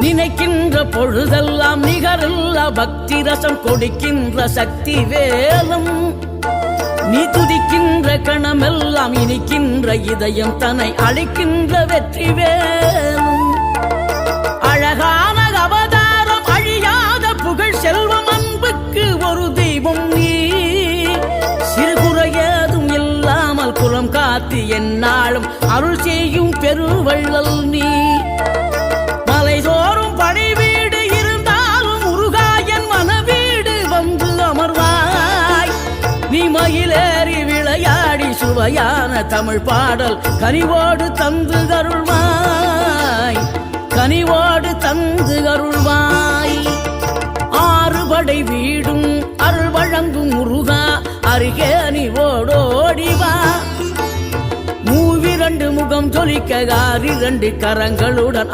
நினைக்கின்ற பொழுதெல்லாம் நிகரில்ல பக்தி ரசம் கொடுக்கின்ற சக்தி வேலும் நீ துதிக்கின்ற கணமெல்லாம் இனிக்கின்ற இதயம் தன்னை அழைக்கின்ற வெற்றி வேலும் அழகான அவதாரம் அழியாத புகழ் செல்வம் அன்புக்கு ஒரு தெய்வம் நீ சிறுகுறையதும் இல்லாமல் குலம் காத்து எந்நாளும் அருள் செய்யும் பெருவள்ளல் நீ மலைதோறும் படை வீடு இருந்தாலும் முருகாயன் மனவீடு வந்து அமர்வாய் நீ மயிலேறி விளையாடி சுவையான தமிழ் பாடல் கனிவோடு தந்து அருள்வாய் கனிவோடு தந்து அருள்வாய் ஆறுபடை வீடும் அருள் வழங்கும் முருகா அருகே நீ ஓடோடிவா மூவிரண்டு முகம் ஜொலிக்க 6 கரங்களுடன்